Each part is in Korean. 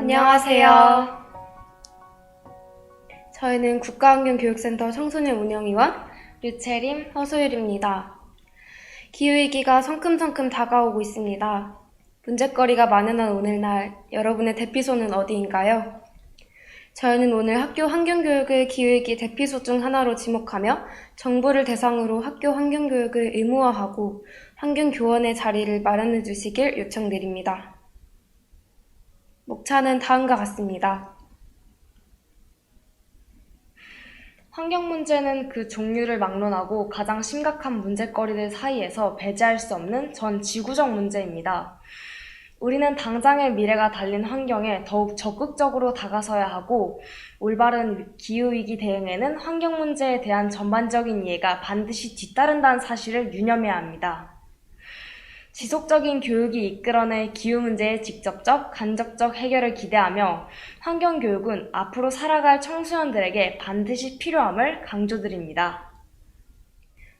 안녕하세요. 저희는 국가환경교육센터 청소년 운영위원 류채림, 허소율입니다. 기후위기가 성큼성큼 다가오고 있습니다. 문제거리가 만연한 오늘날 여러분의 대피소는 어디인가요? 저희는 오늘 학교 환경교육을 기후위기 대피소 중 하나로 지목하며 정부를 대상으로 학교 환경교육을 의무화하고 환경교원의 자리를 마련해 주시길 요청드립니다. 목차는 다음과 같습니다. 환경 문제는 그 종류를 막론하고 가장 심각한 문제거리들 사이에서 배제할 수 없는 전 지구적 문제입니다. 우리는 당장의 미래가 달린 환경에 더욱 적극적으로 다가서야 하고, 올바른 기후위기 대응에는 환경 문제에 대한 전반적인 이해가 반드시 뒤따른다는 사실을 유념해야 합니다. 지속적인 교육이 이끌어낼 기후 문제의 직접적, 간접적 해결을 기대하며 환경교육은 앞으로 살아갈 청소년들에게 반드시 필요함을 강조드립니다.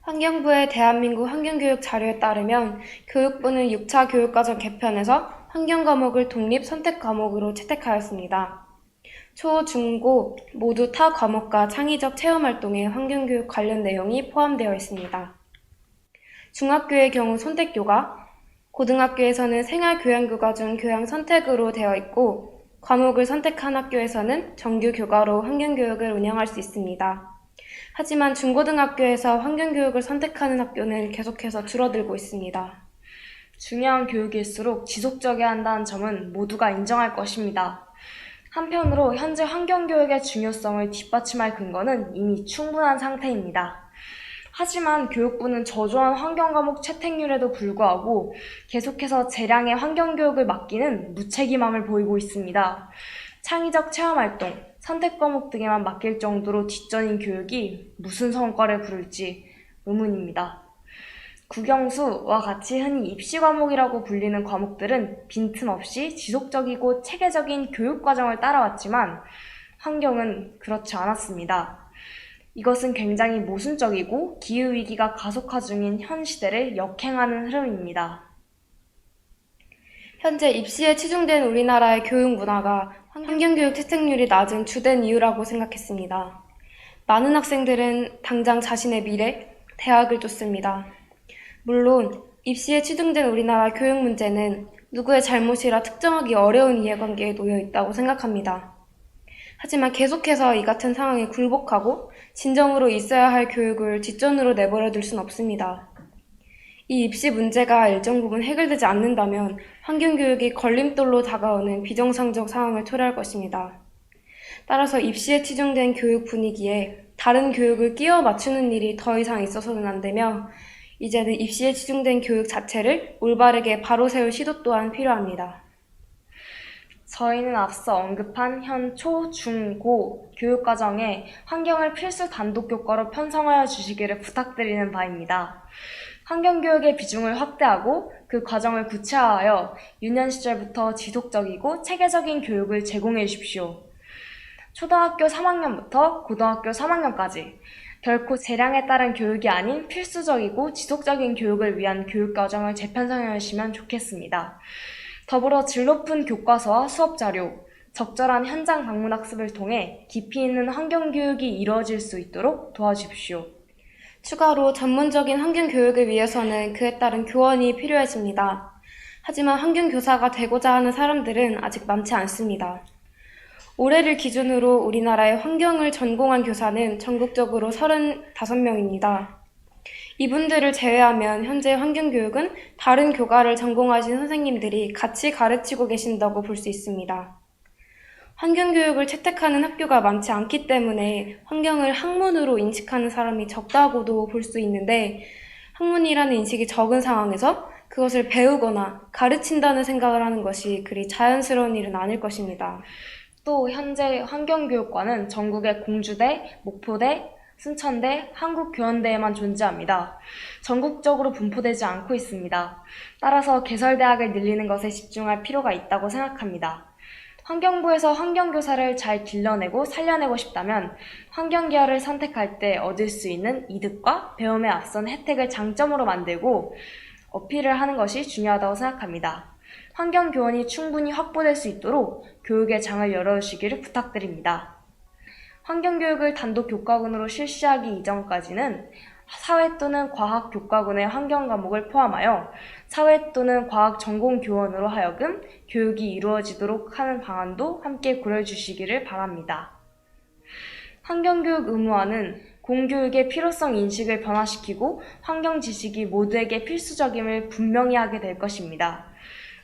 환경부의 대한민국 환경교육 자료에 따르면 교육부는 6차 교육과정 개편에서 환경과목을 독립 선택 과목으로 채택하였습니다. 초, 중, 고 모두 타 과목과 창의적 체험활동에 환경교육 관련 내용이 포함되어 있습니다. 중학교의 경우 선택교과, 고등학교에서는 생활교양교과 중 교양 선택으로 되어 있고, 과목을 선택한 학교에서는 정규 교과로 환경교육을 운영할 수 있습니다. 하지만 중고등학교에서 환경교육을 선택하는 학교는 계속해서 줄어들고 있습니다. 중요한 교육일수록 지속적이어야 한다는 점은 모두가 인정할 것입니다. 한편으로 현재 환경교육의 중요성을 뒷받침할 근거는 이미 충분한 상태입니다. 하지만 교육부는 저조한 환경과목 채택률에도 불구하고 계속해서 재량의 환경교육을 맡기는 무책임함을 보이고 있습니다. 창의적 체험활동, 선택과목 등에만 맡길 정도로 뒷전인 교육이 무슨 성과를 부를지 의문입니다. 국영수와 같이 흔히 입시과목이라고 불리는 과목들은 빈틈없이 지속적이고 체계적인 교육과정을 따라왔지만 환경은 그렇지 않았습니다. 이것은 굉장히 모순적이고 기후위기가 가속화 중인 현 시대를 역행하는 흐름입니다. 현재 입시에 치중된 우리나라의 교육 문화가 환경교육 채택률이 낮은 주된 이유라고 생각했습니다. 많은 학생들은 당장 자신의 미래, 대학을 쫓습니다. 물론 입시에 치중된 우리나라 교육 문제는 누구의 잘못이라 특정하기 어려운 이해관계에 놓여 있다고 생각합니다. 하지만 계속해서 이 같은 상황에 굴복하고 진정으로 있어야 할 교육을 뒷전으로 내버려둘 순 없습니다. 이 입시 문제가 일정 부분 해결되지 않는다면 환경교육이 걸림돌로 다가오는 비정상적 상황을 초래할 것입니다. 따라서 입시에 치중된 교육 분위기에 다른 교육을 끼워 맞추는 일이 더 이상 있어서는 안 되며 이제는 입시에 치중된 교육 자체를 올바르게 바로 세울 시도 또한 필요합니다. 저희는 앞서 언급한 현 초, 중, 고 교육과정에 환경을 필수 단독 교과로 편성하여 주시기를 부탁드리는 바입니다. 환경교육의 비중을 확대하고 그 과정을 구체화하여 유년 시절부터 지속적이고 체계적인 교육을 제공해 주십시오. 초등학교 3학년부터 고등학교 3학년까지 결코 재량에 따른 교육이 아닌 필수적이고 지속적인 교육을 위한 교육과정을 재편성해 주시면 좋겠습니다. 더불어 질 높은 교과서와 수업자료, 적절한 현장 방문 학습을 통해 깊이 있는 환경교육이 이루어질 수 있도록 도와주십시오. 추가로 전문적인 환경교육을 위해서는 그에 따른 교원이 필요해집니다. 하지만 환경교사가 되고자 하는 사람들은 아직 많지 않습니다. 올해를 기준으로 우리나라의 환경을 전공한 교사는 전국적으로 35명입니다. 이분들을 제외하면 현재 환경교육은 다른 교과를 전공하신 선생님들이 같이 가르치고 계신다고 볼 수 있습니다. 환경교육을 채택하는 학교가 많지 않기 때문에 환경을 학문으로 인식하는 사람이 적다고도 볼 수 있는데 학문이라는 인식이 적은 상황에서 그것을 배우거나 가르친다는 생각을 하는 것이 그리 자연스러운 일은 아닐 것입니다. 또 현재 환경교육과는 전국의 공주대, 목포대, 순천대, 한국교원대에만 존재합니다. 전국적으로 분포되지 않고 있습니다. 따라서 개설대학을 늘리는 것에 집중할 필요가 있다고 생각합니다. 환경부에서 환경교사를 잘 길러내고 살려내고 싶다면 환경계열을 선택할 때 얻을 수 있는 이득과 배움에 앞선 혜택을 장점으로 만들고 어필을 하는 것이 중요하다고 생각합니다. 환경교원이 충분히 확보될 수 있도록 교육의 장을 열어주시기를 부탁드립니다. 환경교육을 단독 교과군으로 실시하기 이전까지는 사회 또는 과학 교과군의 환경 과목을 포함하여 사회 또는 과학 전공 교원으로 하여금 교육이 이루어지도록 하는 방안도 함께 고려해 주시기를 바랍니다. 환경교육 의무화는 공교육의 필요성 인식을 변화시키고 환경 지식이 모두에게 필수적임을 분명히 하게 될 것입니다.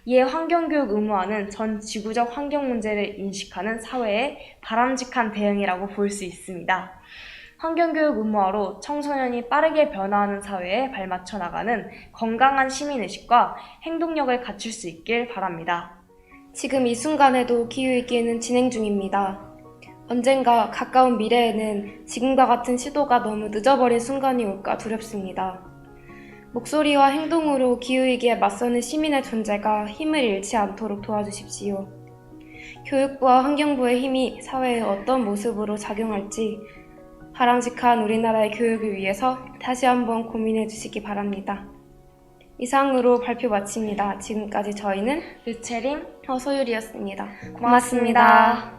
이에 환경교육 의무화는 전 지구적 환경 문제를 인식하는 사회의 바람직한 대응이라고 볼 수 있습니다. 환경교육 의무화로 청소년이 빠르게 변화하는 사회에 발맞춰 나가는 건강한 시민의식과 행동력을 갖출 수 있길 바랍니다. 지금 이 순간에도 기후위기는 진행 중입니다. 언젠가 가까운 미래에는 지금과 같은 시도가 너무 늦어버린 순간이 올까 두렵습니다. 목소리와 행동으로 기후위기에 맞서는 시민의 존재가 힘을 잃지 않도록 도와주십시오. 교육부와 환경부의 힘이 사회에 어떤 모습으로 작용할지 바람직한 우리나라의 교육을 위해서 다시 한번 고민해 주시기 바랍니다. 이상으로 발표 마칩니다. 지금까지 저희는 르체림 허소율이었습니다. 고맙습니다.